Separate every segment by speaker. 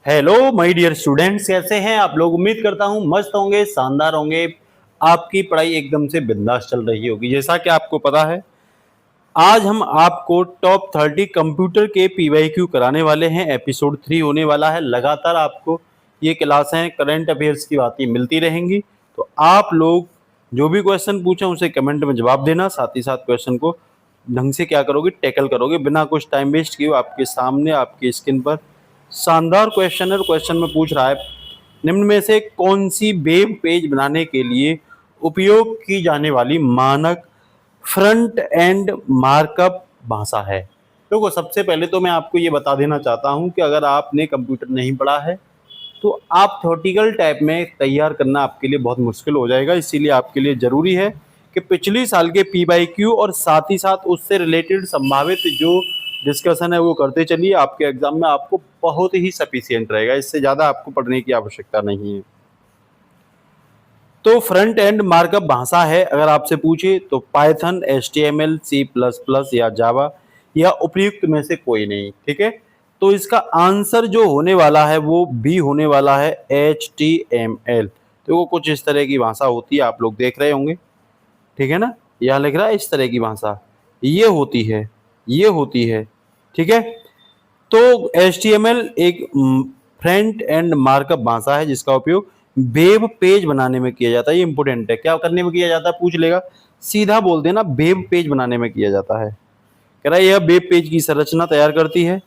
Speaker 1: Hello my dear students, कैसे हैं आप लोग। उम्मीद करता हूं मस्त होंगे, शानदार होंगे। आपकी पढ़ाई एकदम से बिंदास चल रही होगी। जैसा कि आपको पता है, आज हम आपको टॉप 30 कंप्यूटर के पीवाईक्यू कराने वाले हैं। एपिसोड 3 होने वाला है। लगातार आपको ये क्लासें करंट अफेयर्स की बातें मिलती रहेंगी। तो आप लोग जो भी क्वेश्चन पूछें उसे कमेंट में जवाब देना। साथ ही साथ क्वेश्चन को ढंग से क्या करोगे, टैकल करोगे बिना कुछ टाइम वेस्ट किए। आपके सामने आपकी स्क्रीन पर शानदार क्वेश्चन है। क्वेश्चन में पूछ रहा है, निम्न में से कौन सी वेब पेज बनाने के लिए उपयोग की जाने वाली मानक फ्रंट एंड मार्कअप भाषा है। देखो, सबसे पहले तो मैं आपको ये बता देना चाहता हूं कि अगर आपने कंप्यूटर नहीं पढ़ा है तो आप थ्योरेटिकल टाइप में तैयार करना आपके लिए बहुत मुश्किल हो जाएगा। इसीलिए आपके लिए ज़रूरी है कि पिछली साल के पीवाईक्यू और साथ ही साथ उससे रिलेटेड संभावित जो डिस्कशन है वो करते चलिए। आपके एग्जाम में आपको बहुत ही सफिशियंट रहेगा। इससे ज़्यादा आपको पढ़ने की आवश्यकता नहीं है। तो फ्रंट एंड मार्कअप भाषा है, अगर आपसे पूछे तो पाइथन, HTML, C++ या जावा या उपयुक्त में से कोई नहीं। ठीक है, तो इसका आंसर जो होने वाला है वो बी होने वाला है, HTML। तो वो कुछ इस तरह की भाषा होती है, आप लोग देख रहे होंगे। ठीक है ना, यहाँ लिख रहा है इस तरह की भाषा ये होती है, ये होती है। ठीक है, तो HTML एक फ्रंट एंड मार्कअप भाषा है जिसका उपयोग वेब पेज बनाने में किया जाता है। ये इंपोर्टेंट है, क्या करने में किया जाता है पूछ लेगा, सीधा बोल देना वेब पेज बनाने में किया जाता है। कह रहा है यह वेब पेज की संरचना तैयार करती है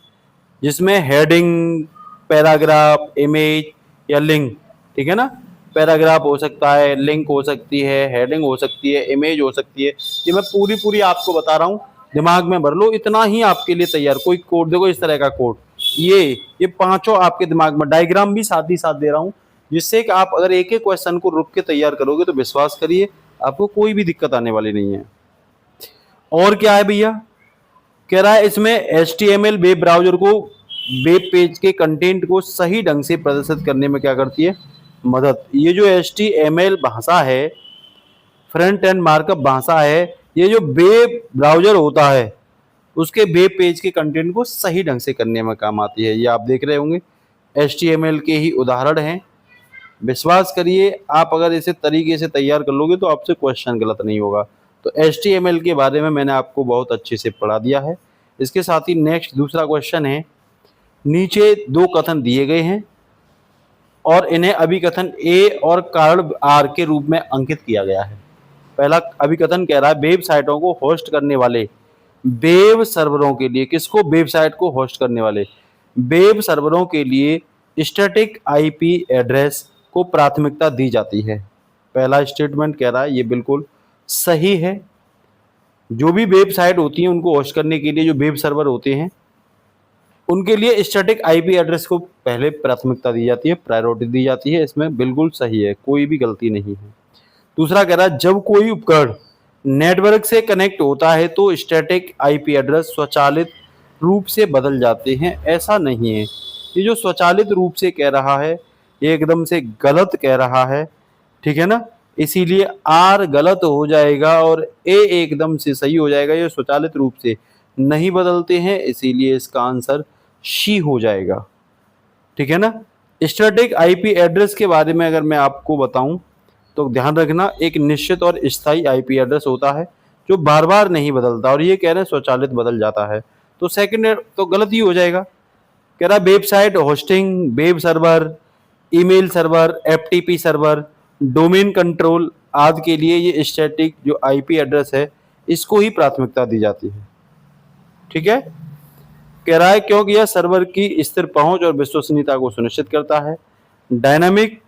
Speaker 1: जिसमें हेडिंग, पैराग्राफ, इमेज या लिंक। ठीक है ना, पैराग्राफ हो सकता है, लिंक हो सकती है, हेडिंग हो सकती है, इमेज हो सकती है। ये मैं पूरी पूरी आपको बता रहा हूँ, दिमाग में भर लो, इतना ही आपके लिए तैयार। कोई कोड देखो इस तरह का कोड, ये पांचों आपके दिमाग में, डायग्राम भी साथ ही साथ दे रहा हूँ जिससे कि आप अगर एक एक क्वेश्चन को रुक के तैयार करोगे तो विश्वास करिए आपको कोई भी दिक्कत आने वाली नहीं है। और क्या है भैया, कह रहा है इसमें HTML वेब ब्राउजर को वेब पेज के कंटेंट को सही ढंग से प्रदर्शित करने में क्या करती है, मदद। ये जो HTML भाषा है, फ्रंट एंड मार्कअप भाषा है, ये जो वेब ब्राउजर होता है उसके वेब पेज के कंटेंट को सही ढंग से करने में काम आती है। ये आप देख रहे होंगे HTML के ही उदाहरण हैं। विश्वास करिए आप अगर इसे तरीके से तैयार कर लोगे तो आपसे क्वेश्चन गलत नहीं होगा। तो HTML के बारे में मैंने आपको बहुत अच्छे से पढ़ा दिया है। इसके साथ ही नेक्स्ट दूसरा क्वेश्चन है, नीचे दो कथन दिए गए हैं और इन्हें अभिकथन ए और कारण आर के रूप में अंकित किया गया है। पहला अभिकथन कह रहा है वेबसाइटों को होस्ट करने वाले वेब सर्वरों के लिए, किसको, वेबसाइट को होस्ट करने वाले वेब सर्वरों के लिए स्टैटिक IP एड्रेस को प्राथमिकता दी जाती है। पहला स्टेटमेंट कह रहा है ये बिल्कुल सही है। जो भी वेबसाइट होती है उनको होस्ट करने के लिए जो वेब सर्वर होते हैं उनके लिए स्टैटिक IP एड्रेस को पहले प्राथमिकता दी जाती है, प्रायोरिटी दी जाती है। इसमें बिल्कुल सही है, कोई भी गलती नहीं है। दूसरा कह रहा है जब कोई उपकरण नेटवर्क से कनेक्ट होता है तो स्टैटिक IP एड्रेस स्वचालित रूप से बदल जाते हैं। ऐसा नहीं है, ये जो स्वचालित रूप से कह रहा है ये एकदम से गलत कह रहा है। ठीक है ना, इसीलिए R गलत हो जाएगा और A एकदम से सही हो जाएगा। ये स्वचालित रूप से नहीं बदलते हैं, इसीलिए इसका आंसर C हो जाएगा। ठीक है ना, स्टैटिक IP एड्रेस के बारे में अगर मैं आपको बताऊं तो ध्यान रखना, एक निश्चित और स्थायी IP एड्रेस होता है जो बार बार नहीं बदलता, और ये कह रहे हैं स्वचालित बदल जाता है। तो सेकंड तो गलत ही हो जाएगा। कह रहा website hosting, web server, email server, FTP server, domain control आदि के लिए ये स्टैटिक जो IP एड्रेस है इसको ही प्राथमिकता दी जाती है। ठीक है, कह रहा है क्योंकि यह सर्वर की स्थिर पहुंच और विश्वसनीयता को सुनिश्चित करता है। डायनामिक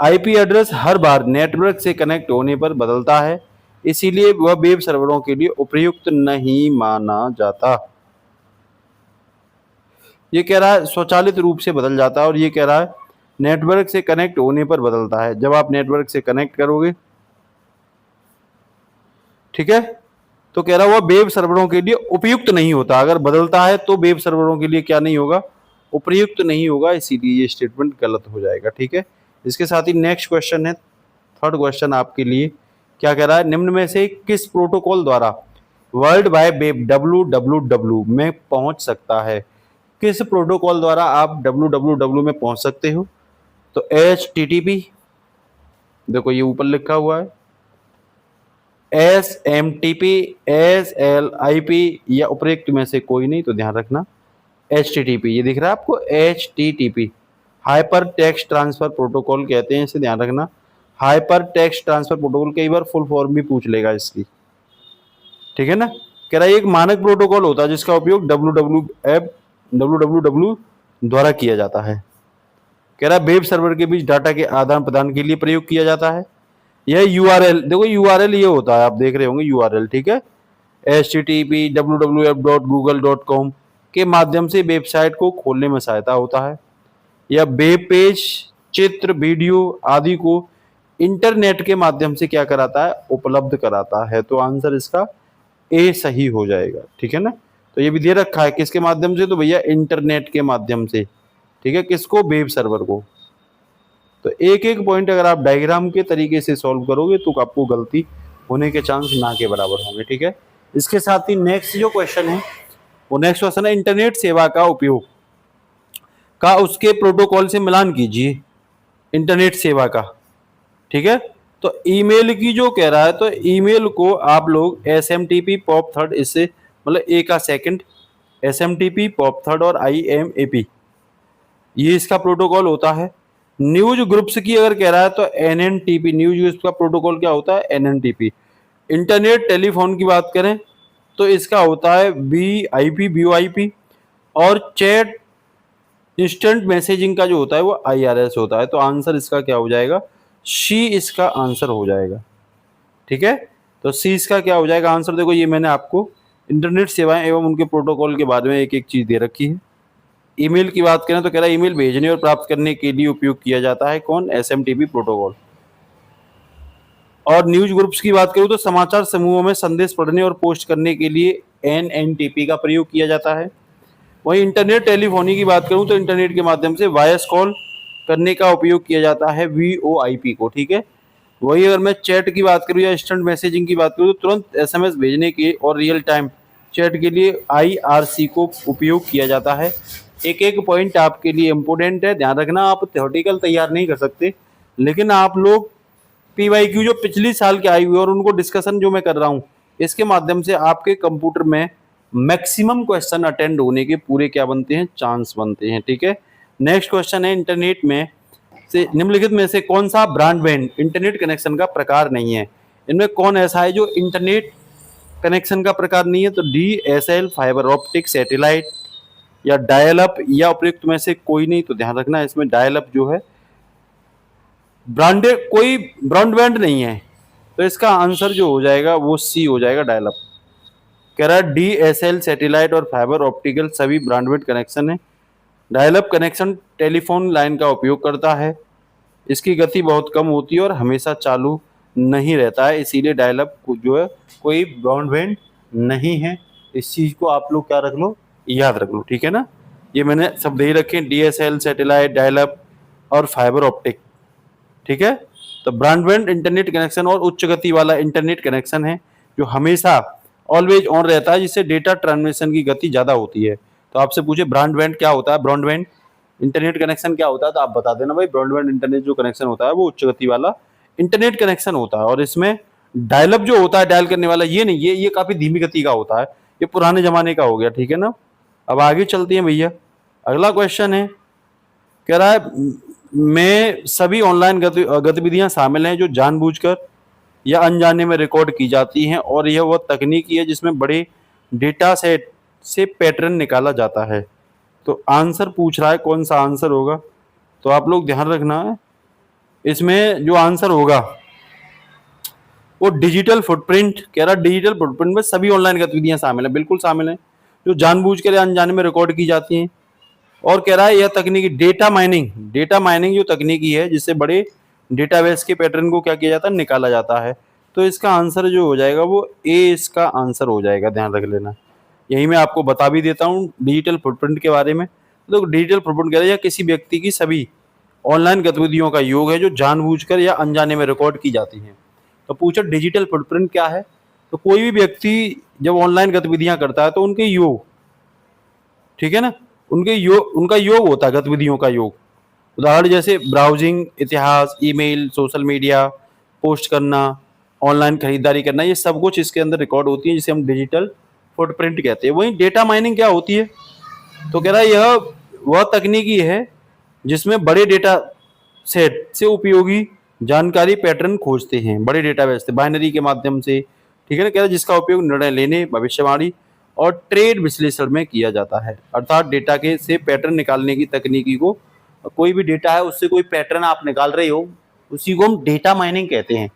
Speaker 1: IP एड्रेस हर बार नेटवर्क से कनेक्ट होने पर बदलता है, इसीलिए वह वेब सर्वरों के लिए उपयुक्त नहीं माना जाता। ये कह रहा है स्वचालित रूप से बदल जाता है, और ये कह रहा है नेटवर्क से कनेक्ट होने पर बदलता है। जब आप नेटवर्क से कनेक्ट करोगे, ठीक है, तो कह रहा है वह वेब सर्वरों के लिए उपयुक्त नहीं होता। अगर बदलता है तो वेब सर्वरों के लिए क्या नहीं होगा, उपयुक्त नहीं होगा, इसीलिए ये स्टेटमेंट गलत हो जाएगा। ठीक है, इसके साथ ही नेक्स्ट क्वेश्चन है, थर्ड क्वेश्चन आपके लिए। क्या कह रहा है, निम्न में से किस प्रोटोकॉल द्वारा वर्ल्ड वाइड वेब WWW में पहुंच सकता है। किस प्रोटोकॉल द्वारा आप www में पहुंच सकते हो? तो HTTP, देखो ये ऊपर लिखा हुआ है, SMTP, SLIP या उपरोक्त में से कोई नहीं, तो ध्यान रखना HTTP, ये दिख रहा है आपको HTTP, hyper text transfer protocol कहते हैं इसे, ध्यान रखना। हाइपर टेक्स्ट ट्रांसफर प्रोटोकॉल, कई बार फुल फॉर्म भी पूछ लेगा इसकी, ठीक है ना। कह रहा है एक मानक प्रोटोकॉल होता है जिसका उपयोग www द्वारा किया जाता है। कह रहा है वेब सर्वर के बीच डाटा के आदान प्रदान के लिए प्रयोग किया जाता है। यह URL, देखो URL ये होता है, आप देख रहे होंगे URL, ठीक है। HTTP www.google.com के माध्यम से वेबसाइट को खोलने में सहायता होता है। या वेब पेज, चित्र, वीडियो आदि को इंटरनेट के माध्यम से क्या कराता है? उपलब्ध कराता है। तो आंसर इसका ए सही हो जाएगा, ठीक है ना। तो ये भी दे रखा है किसके माध्यम से, तो भैया इंटरनेट के माध्यम से, ठीक है। किसको? वेब सर्वर को। तो एक एक पॉइंट अगर आप डायग्राम के तरीके से सॉल्व करोगे तो आपको गलती होने के चांस ना के बराबर होंगे, ठीक है। इसके साथ ही नेक्स्ट जो क्वेश्चन है, वो नेक्स्ट क्वेश्चन है इंटरनेट सेवा का उपयोग का उसके प्रोटोकॉल से मिलान कीजिए। इंटरनेट सेवा का, ठीक है। तो ईमेल की जो कह रहा है, तो ईमेल को आप लोग SMTP POP3, इससे मतलब ए का सेकंड, SMTP POP3 और IMAP, ये इसका प्रोटोकॉल होता है। न्यूज ग्रुप्स की अगर कह रहा है तो NNTP, न्यूज ग्रुप्स का प्रोटोकॉल क्या होता है? NNTP। इंटरनेट टेलीफोन की बात करें तो इसका होता है VoIP, और चैट इंस्टेंट मैसेजिंग का जो होता है वो IRS होता है। तो आंसर इसका क्या हो जाएगा? सी इसका आंसर हो जाएगा, ठीक है। तो सी इसका क्या हो जाएगा आंसर? देखो ये मैंने आपको इंटरनेट सेवाएं एवं उनके प्रोटोकॉल के बारे में एक एक चीज दे रखी है। ईमेल की बात करें तो कह रहा है ईमेल भेजने और प्राप्त करने के लिए उपयोग किया जाता है कौन? SMTP protocol. और न्यूज ग्रुप्स की बात करूं तो समाचार समूहों में संदेश पढ़ने और पोस्ट करने के लिए NNTP का प्रयोग किया जाता है। वहीं इंटरनेट टेलीफोनी की बात करूं तो इंटरनेट के माध्यम से वॉइस कॉल करने का उपयोग किया जाता है VoIP को, ठीक है। वही अगर मैं चैट की बात करूं या इंस्टेंट मैसेजिंग की बात करूं तो तुरंत SMS भेजने के और रियल टाइम चैट के लिए IRC को उपयोग किया जाता है। एक एक पॉइंट आपके लिए इम्पोर्टेंट है, ध्यान रखना। आप थ्योरेटिकल तैयार नहीं कर सकते, लेकिन आप लोग PYQ जो पिछली साल के आई हुई और उनको डिस्कशन जो मैं कर रहा हूँ, इसके माध्यम से आपके कंप्यूटर में मैक्सिमम क्वेश्चन अटेंड होने के पूरे क्या बनते हैं? चांस बनते हैं, ठीक है। नेक्स्ट क्वेश्चन है इंटरनेट में से निम्नलिखित में से कौन सा ब्रॉडबैंड इंटरनेट कनेक्शन का प्रकार नहीं है? इनमें कौन ऐसा है जो इंटरनेट कनेक्शन का प्रकार नहीं है? तो DSL, फाइबर ऑप्टिक, सैटेलाइट या डायल अप या उपयुक्त में से कोई नहीं। तो ध्यान रखना इसमें डायल अप जो है ब्रांडेड, कोई ब्रॉडबैंड नहीं है। तो इसका आंसर जो हो जाएगा वो सी हो जाएगा, डायल अप। कह रहा है DSL, सैटेलाइट और फाइबर ऑप्टिकल सभी ब्रॉडबैंड कनेक्शन है। Dial up connection telephone line का उपयोग करता है। इसकी गति बहुत कम होती है और हमेशा चालू नहीं रहता है, इसीलिए डायल अप जो है कोई ब्रॉडबैंड नहीं है। इस चीज को आप लोग क्या रख लो? याद रख लो, ठीक है ना। ये मैंने सब दे रखे, DSL, सैटेलाइट, डायल अप और फाइबर ऑप्टिक, ठीक है। तो ब्रॉडबैंड इंटरनेट कनेक्शन और उच्च गति वाला इंटरनेट कनेक्शन है जो हमेशा ऑलवेज ऑन रहता है, जिससे डेटा ट्रांसमिशन की गति ज्यादा होती है। तो आपसे पूछे ब्रॉडबैंड क्या होता है, ब्रॉडबैंड इंटरनेट कनेक्शन क्या होता है, तो आप बता देना भाई ब्रॉडबैंड इंटरनेट जो कनेक्शन होता है वो उच्च गति वाला इंटरनेट कनेक्शन होता है। और इसमें डायल अप जो होता है, डायल करने वाला, ये नहीं, ये काफी धीमी गति का होता है, ये पुराने जमाने का हो गया, ठीक है ना। अब आगे चलते हैं भैया। अगला क्वेश्चन है, कह रहा है में सभी ऑनलाइन गतिविधियां शामिल हैं जो जानबूझकर या अनजाने में रिकॉर्ड की जाती हैं, और यह वह तकनीकी है जिसमें बड़े डेटा सेट से पैटर्न निकाला जाता है। तो आंसर पूछ रहा है कौन सा आंसर होगा, तो आप लोग ध्यान रखना है इसमें जो आंसर होगा वो डिजिटल फुटप्रिंट। कह रहा है डिजिटल फुटप्रिंट में सभी ऑनलाइन गतिविधियां शामिल है, बिल्कुल शामिल है, जो जानबूझकर या अनजाने में रिकॉर्ड की जाती हैं। और कह रहा है यह तकनीकी डेटा माइनिंग, डेटा माइनिंग जो तकनीकी है जिससे बड़े डेटाबेस के पैटर्न को क्या किया जाता है? निकाला जाता है। तो इसका आंसर जो हो जाएगा वो ए इसका आंसर हो जाएगा, ध्यान रख लेना। यही मैं आपको बता भी देता हूँ डिजिटल फुटप्रिंट के बारे में। तो डिजिटल फुटप्रिंट कह रहा है किसी व्यक्ति की सभी ऑनलाइन गतिविधियों का योग है जो जानबूझकर या अनजाने में रिकॉर्ड की जाती हैं। तो पूछा डिजिटल फुटप्रिंट क्या है, तो कोई भी व्यक्ति जब ऑनलाइन गतिविधियां करता है तो उनके योग, ठीक है ना, उनका योग होता है, गतिविधियों का योग। उदाहरण जैसे ब्राउजिंग, इतिहास, ईमेल, सोशल मीडिया, पोस्ट करना, ऑनलाइन खरीदारी करना, ये सब कुछ इसके अंदर रिकॉर्ड होती है, जिसे हम डिजिटल फुटप्रिंट कहते हैं। वहीं डेटा माइनिंग क्या होती है? तो कह रहा है यह वह तकनीकी है जिसमें बड़े डेटा सेट से उपयोगी जानकारी पैटर्न खोजते हैं, बड़े डेटाबेस से, बाइनरी के माध्यम से, ठीक है ना। कह रहा है जिसका उपयोग निर्णय लेने, भविष्यवाणी और ट्रेड विश्लेषण में किया जाता है। अर्थात डेटा के से पैटर्न निकालने की तकनीकी को, कोई भी डेटा है उससे कोई पैटर्न आप निकाल रहे हो, उसी को हम डेटा माइनिंग कहते हैं।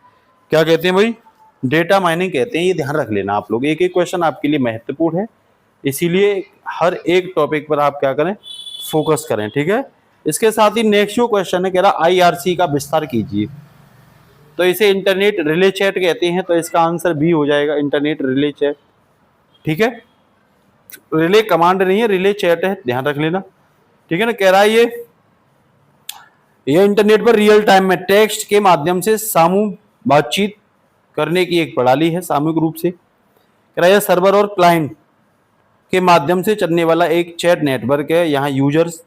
Speaker 1: क्या कहते हैं भाई? डेटा माइनिंग कहते हैं। ये ध्यान रख लेना आप लोग, एक एक क्वेश्चन आपके लिए महत्वपूर्ण है, इसीलिए हर एक टॉपिक पर आप क्या करें, फोकस करें, ठीक है। इसके साथ ही नेक्स्ट जो क्वेश्चन है, कह रहा आईआरसी का विस्तार कीजिए। तो इसे इंटरनेट रिले चैट कहते हैं, तो इसका आंसर बी हो जाएगा, इंटरनेट रिले चैट, ठीक है। रिले कमांड नहीं है, रिले चैट है, ध्यान रख लेना, ठीक है ना। कह रहा है ये इंटरनेट पर रियल टाइम में टेक्स्ट के माध्यम से सामूहिक बातचीत करने की एक प्रणाली है, सामूहिक रूप से। कह रहा है सर्वर और क्लाइंट के माध्यम से चलने वाला एक चैट नेटवर्क है। यहाँ यूजर्स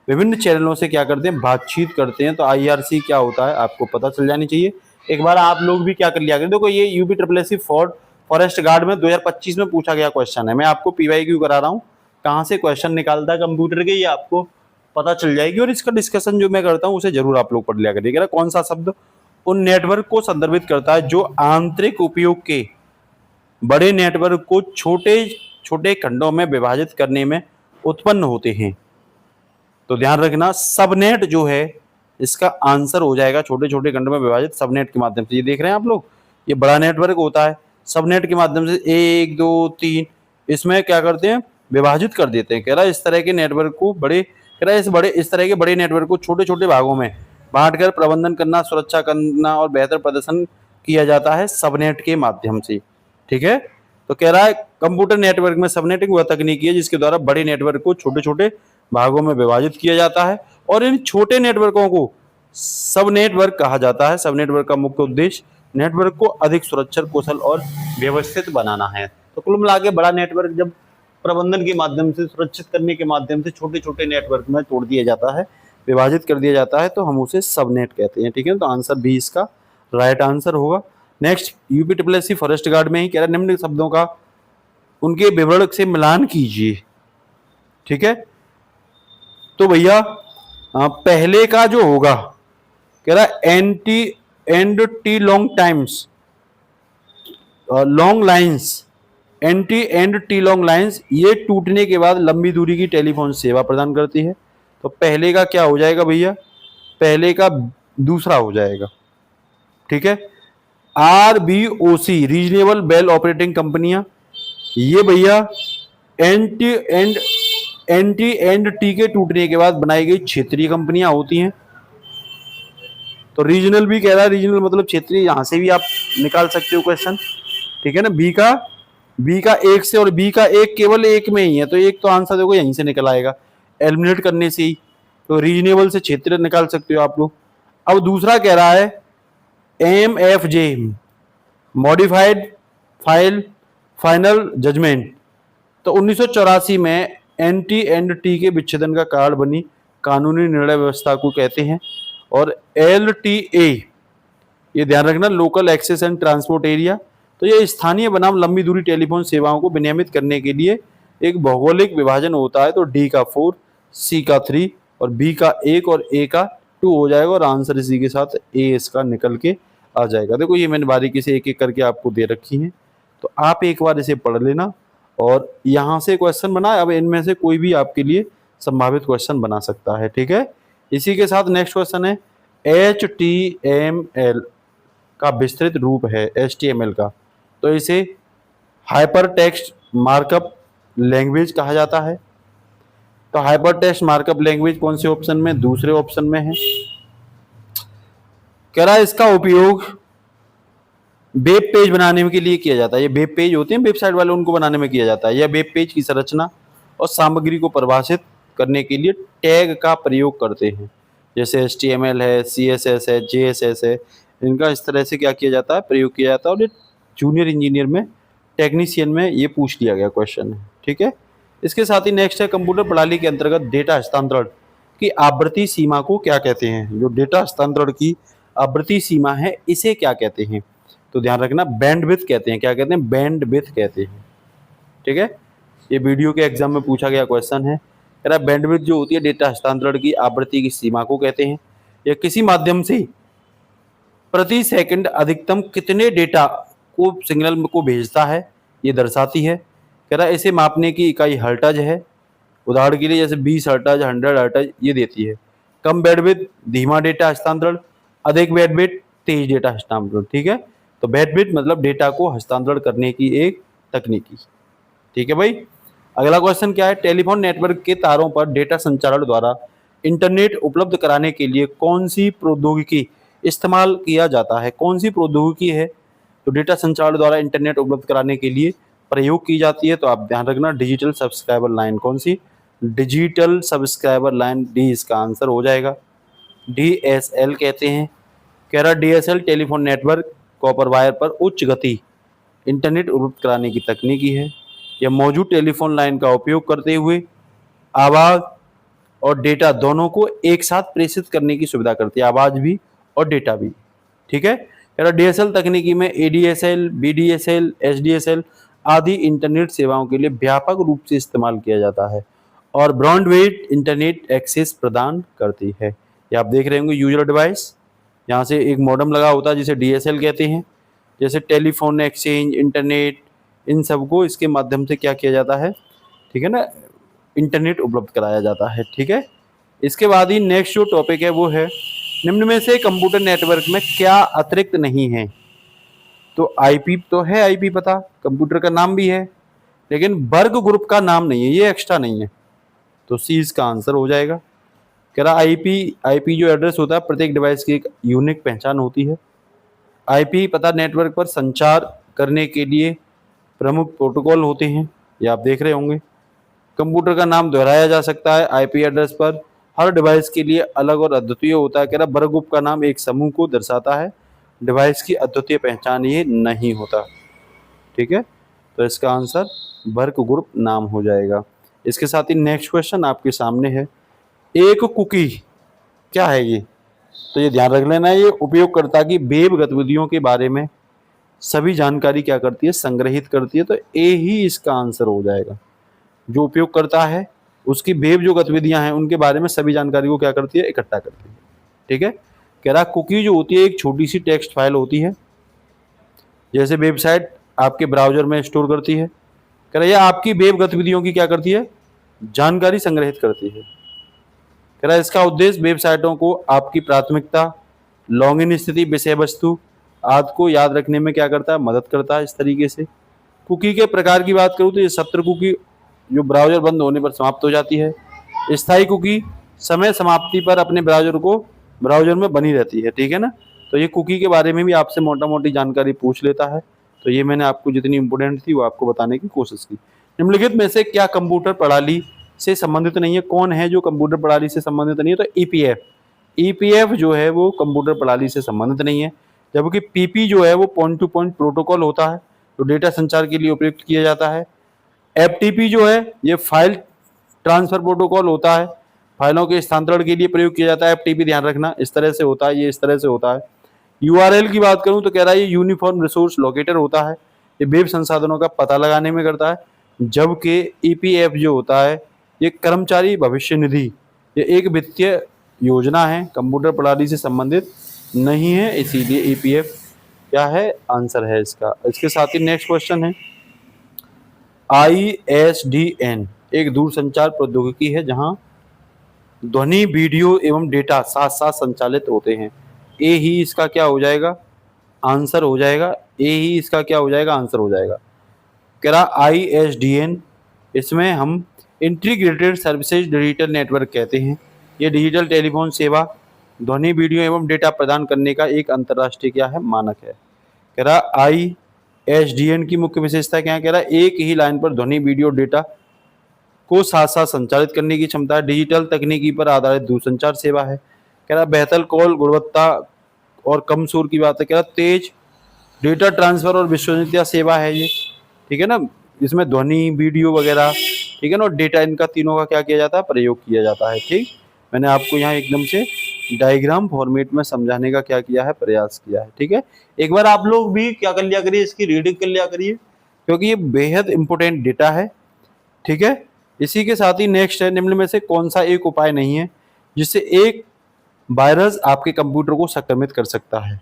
Speaker 1: विभिन्न चैनलों से क्या करते हैं, बातचीत करते हैं। तो आईआरसी क्या होता है आपको पता चल जानी चाहिए। एक बार आप लोग भी क्या कर लिया करें, देखो ये यूपी ट्रिपल फॉरेस्ट गार्ड में 2025 में पूछा गया क्वेश्चन है। मैं आपको पीवाईक्यू करा रहा हूँ, कहाँ से क्वेश्चन निकालता है कंप्यूटर के, ये आपको पता चल जाएगी। और इसका डिस्कशन जो मैं करता हूँ उसे जरूर आप लोग पढ़ लिया करिएगा। कौन सा शब्द उन नेटवर्क को संदर्भित करता है जो आंतरिक उपयोग के बड़े नेटवर्क को छोटे छोटे खंडों में विभाजित करने में उत्पन्न होते हैं। तो ध्यान रखना, सबनेट जो है इसका आंसर हो जाएगा छोटे छोटे खंडों में विभाजित सबनेट के माध्यम से। ये देख रहे हैं आप लोग, ये बड़ा नेटवर्क होता है, सबनेट के माध्यम से 1 2 3 इसमें क्या करते हैं, विभाजित कर देते हैं। कह रहा है इस तरह के नेटवर्क को इस तरह के बड़े नेटवर्क को छोटे छोटे भागों में बांटकर प्रबंधन करना, सुरक्षा करना और बेहतर प्रदर्शन किया जाता है सबनेट के माध्यम से, ठीक है। तो कह रहा है कंप्यूटर नेटवर्क में सबनेटिंग वह तकनीकी है जिसके द्वारा बड़े नेटवर्क को छोटे छोटे भागों में विभाजित किया जाता है और इन छोटे नेटवर्कों को सब नेटवर्क कहा जाता है। सब नेटवर्क का मुख्य उद्देश्य नेटवर्क को अधिक सुरक्षित, कुशल और व्यवस्थित बनाना है। तो कुल मिला के बड़ा नेटवर्क जब प्रबंधन के माध्यम से, सुरक्षित करने के माध्यम से छोटे छोटे नेटवर्क में तोड़ दिया जाता है, विभाजित कर दिया जाता है, तो हम उसे सबनेट कहते हैं, ठीक है। तो आंसर बी इसका राइट आंसर होगा। Next UP triple forest guard में ही कह रहा है निम्न शब्दों का उनके विवरण से मिलान कीजिए, ठीक है। तो भैया पहले का जो होगा, कह रहा है and T long times long lines, anti and T long lines, ये टूटने के बाद लंबी दूरी की टेलीफोन सेवा प्रदान करती है। तो पहले का क्या हो जाएगा भैया, पहले का दूसरा हो जाएगा, ठीक है। RBOC रीजनेबल बेल ऑपरेटिंग कंपनियां, ये भैया एंटी एंड टी के टूटने के बाद बनाई गई क्षेत्रीय कंपनियां होती हैं। तो रीजनल भी कह रहा है, रीजनल मतलब क्षेत्रीय, यहां से भी आप निकाल सकते हो क्वेश्चन, ठीक है ना। बी का एक से, और बी का एक केवल एक में ही है, तो एक तो आंसर देखो यहीं से निकल आएगा एलिमिनेट करने से ही। तो रीजनेबल से क्षेत्रीय निकाल सकते हो आप लोग। अब दूसरा कह रहा है MFJ मॉडिफाइड फाइनल जजमेंट। तो 1984 में एंटी एंड टी के विच्छेदन का कारण बनी कानूनी निर्णय व्यवस्था को कहते हैं। और LTA, ये ध्यान रखना, local access and transport area, तो ये स्थानीय बनाम लंबी दूरी टेलीफोन सेवाओं को विनियमित करने के लिए एक भौगोलिक विभाजन होता है। तो D का 4, C का 3 और B का 1 और A का 2 हो जाएगा। और आंसर इसी के साथ A इसका निकल के आ जाएगा। देखो ये मैंने बारीकी से एक एक करके आपको दे रखी है, तो आप एक बार इसे पढ़ लेना और यहाँ से क्वेश्चन बनाए। अब इनमें से कोई भी आपके लिए संभावित क्वेश्चन बना सकता है, ठीक है। इसी के साथ नेक्स्ट क्वेश्चन है HTML का विस्तृत रूप है HTML का, तो इसे हाइपर टेक्स्ट मार्कअप लैंग्वेज कहा जाता है। तो हाइपर टेक्स्ट मार्कअप लैंग्वेज कौन से ऑप्शन में, दूसरे ऑप्शन में है। कह रहा है इसका उपयोग वेब पेज बनाने के लिए किया जाता है। ये वेब पेज होते हैं वेबसाइट वाले, उनको बनाने में किया जाता है। यह वेब पेज की संरचना और सामग्री को परिभाषित करने के लिए टैग का प्रयोग करते हैं, जैसे HTML है, CSS है, JSS है, इनका इस तरह से क्या किया जाता है, प्रयोग किया जाता है। और ये जूनियर इंजीनियर में, टेक्नीशियन में ये पूछ लिया गया क्वेश्चन है, ठीक है। इसके साथ ही नेक्स्ट है कंप्यूटर प्रणाली के अंतर्गत डेटा हस्तांतरण की आवृत्ति सीमा को क्या कहते हैं। जो डेटा हस्तांतरण की आवृत्ति सीमा है इसे क्या कहते हैं, तो ध्यान रखना बैंडविड्थ कहते हैं। क्या कहते हैं, बैंडविड्थ कहते हैं। ठीक है, ये वीडियो के एग्जाम में पूछा गया क्वेश्चन है। कह रहा बैंडविड्थ जो होती है डेटा हस्तांतरण की आवृत्ति की सीमा को कहते हैं। यह किसी माध्यम से प्रति सेकंड अधिकतम कितने डेटा को सिग्नल को भेजता है ये दर्शाती है। कह रहा इसे मापने की इकाई हर्ट्ज है। उदाहरण के लिए जैसे 20 हर्ट्ज, 100 हर्ट्ज ये देती है। कम बैंडविड्थ धीमा डेटा हस्तांतरण, अधिक बैंडविड्थ तेज डेटा हस्तांतरण। ठीक है, तो बैंडविड्थ मतलब डेटा को हस्तांतरण करने की एक तकनीकी। ठीक है भाई, अगला क्वेश्चन क्या है, टेलीफोन नेटवर्क के तारों पर डेटा संचारण द्वारा इंटरनेट उपलब्ध कराने के लिए कौन सी प्रौद्योगिकी इस्तेमाल किया जाता है। कौन सी प्रौद्योगिकी है तो डेटा संचारण द्वारा इंटरनेट उपलब्ध कराने के लिए प्रयोग की जाती है, तो आप ध्यान रखना डिजिटल सब्सक्राइबर लाइन। कौन सी, डिजिटल सब्सक्राइबर लाइन, डी इसका आंसर हो जाएगा। DSL कहते हैं। कह रहा DSL telephone network copper wire पर उच्च गति इंटरनेट उपलब्ध कराने की तकनीकी है। यह मौजूद टेलीफोन लाइन का उपयोग करते हुए आवाज और डेटा दोनों को एक साथ प्रेषित करने की सुविधा करती है, आवाज भी और डेटा भी। ठीक है, कह रहा DSL तकनीकी में ADSL, BDSL, SDSL आदि इंटरनेट सेवाओं के लिए व्यापक रूप से इस्तेमाल किया जाता है और ब्रॉडबैंड इंटरनेट एक्सेस प्रदान करती है। ये आप देख रहे होंगे यूजर डिवाइस, यहाँ से एक मॉडेम लगा होता है जिसे DSL कहते हैं। जैसे टेलीफोन एक्सचेंज, इंटरनेट, इन सबको इसके माध्यम से क्या किया जाता है, ठीक है ना, इंटरनेट उपलब्ध कराया जाता है। ठीक है, इसके बाद ही नेक्स्ट जो टॉपिक है वो है निम्न में से कंप्यूटर नेटवर्क में क्या अतिरिक्त नहीं है। तो IP तो है, IP पता, कंप्यूटर का नाम भी है, लेकिन वर्ग ग्रुप का नाम नहीं है, ये एक्स्ट्रा नहीं है, तो C इसका आंसर हो जाएगा। कह रहा IP जो एड्रेस होता है प्रत्येक डिवाइस की एक यूनिक पहचान होती है। IP पता नेटवर्क पर संचार करने के लिए प्रमुख प्रोटोकॉल होते हैं, ये आप देख रहे होंगे। कंप्यूटर का नाम दोहराया जा सकता है IP एड्रेस पर, हर डिवाइस के लिए अलग और अद्वितीय होता है। कह रहा वर्ग ग्रुप का नाम एक समूह को दर्शाता है, डिवाइस की अद्वितीय पहचान ये नहीं होता। ठीक है, तो इसका आंसर वर्ग ग्रुप नाम हो जाएगा। इसके साथ ही नेक्स्ट क्वेश्चन आपके सामने है, एक कुकी क्या है ये, तो ये ध्यान रख लेना, ये उपयोगकर्ता की वेब गतिविधियों के बारे में सभी जानकारी क्या करती है, संग्रहित करती है, तो ए ही इसका आंसर हो जाएगा। जो उपयोगकर्ता है उसकी वेब जो गतिविधियां हैं उनके बारे में सभी जानकारी को क्या करती है, इकट्ठा करती है। ठीक है, कह रहा कुकी जो होती है एक छोटी सी टेक्स्ट फाइल होती है, जैसे वेबसाइट आपके ब्राउजर में स्टोर करती है। कह रहा यह आपकी वेब गतिविधियों की क्या करती है, जानकारी संग्रहित करती है। कह रहा इसका उद्देश्य वेबसाइटों को आपकी प्राथमिकता, लॉगिन स्थिति, विषय वस्तु आदि को याद रखने में क्या करता है, मदद करता है। इस तरीके से कुकी के प्रकार की बात करूँ तो ये सत्र कुकी जो ब्राउजर बंद होने पर समाप्त हो जाती है। स्थायी कुकी समय समाप्ति पर अपने ब्राउजर में बनी रहती है। ठीक है ना, तो ये कुकी के बारे में भी आपसे मोटा मोटी जानकारी पूछ लेता है, तो ये मैंने आपको जितनी इंपॉर्टेंट थी वो आपको बताने की कोशिश की। निम्नलिखित में से क्या कंप्यूटर प्रणाली से संबंधित नहीं है, कौन है जो कंप्यूटर प्रणाली से संबंधित नहीं है, तो EPF जो है वो कंप्यूटर प्रणाली से संबंधित नहीं है। जबकि PP जो है वो पॉइंट टू पॉइंट प्रोटोकॉल होता है, जो डेटा संचार के लिए उपयोग किया जाता है। FTP जो है ये फाइल ट्रांसफर प्रोटोकॉल होता है, फाइलों के स्थानांतरण के लिए प्रयोग किया जाता है। FTP ध्यान रखना इस तरह से होता है, ये इस तरह से होता है। URL की बात करूं तो कह रहा है ये यूनिफॉर्म रिसोर्स लोकेटर होता है, ये वेब संसाधनों का पता लगाने में करता है। जबकि EPF जो होता है ये कर्मचारी भविष्य निधि, ये एक वित्तीय योजना है, कंप्यूटर प्रणाली से संबंधित नहीं है, इसीलिए EPF क्या है, आंसर है इसका। इसके साथ ही नेक्स्ट क्वेश्चन है, ISDN एक दूरसंचार प्रौद्योगिकी है जहां ध्वनि, वीडियो एवं डेटा साथ साथ संचालित होते हैं। ए ही इसका क्या हो जाएगा, आंसर हो जाएगा। ए ही इसका क्या हो जाएगा, आंसर हो जाएगा। कह रहा ISDN इसमें हम इंटीग्रेटेड सर्विसेज डिजिटल नेटवर्क कहते हैं। ये डिजिटल टेलीफोन सेवा, ध्वनि, वीडियो एवं डेटा प्रदान करने का एक अंतर्राष्ट्रीय क्या है, मानक है। कह रहा ISDN की मुख्य विशेषता क्या है, कह रहा एक ही लाइन पर ध्वनि, वीडियो, डेटा को साथ साथ संचालित करने की क्षमता है। डिजिटल तकनीकी पर आधारित दूरसंचार सेवा है। कह रहा बेहतर कॉल गुणवत्ता और कम शोर की बात है। कह रहा तेज डेटा ट्रांसफर और विश्वसनीयता सेवा है ये। ठीक है ना, इसमें ध्वनि, वीडियो वगैरह, ठीक है ना, और डेटा इनका तीनों का क्या किया जाता है, प्रयोग किया जाता है। ठीक, मैंने आपको यहाँ एकदम से डायग्राम फॉर्मेट में समझाने का क्या किया है, प्रयास किया है। ठीक है, एक बार आप लोग भी क्या कर लिया करिए, इसकी रीडिंग कर लिया करिए, क्योंकि ये बेहद इंपॉर्टेंट डेटा है। ठीक है, इसी के साथ ही नेक्स्ट है, निम्न में से कौन सा एक उपाय नहीं है जिससे एक वायरस आपके कंप्यूटर को संक्रमित कर सकता है।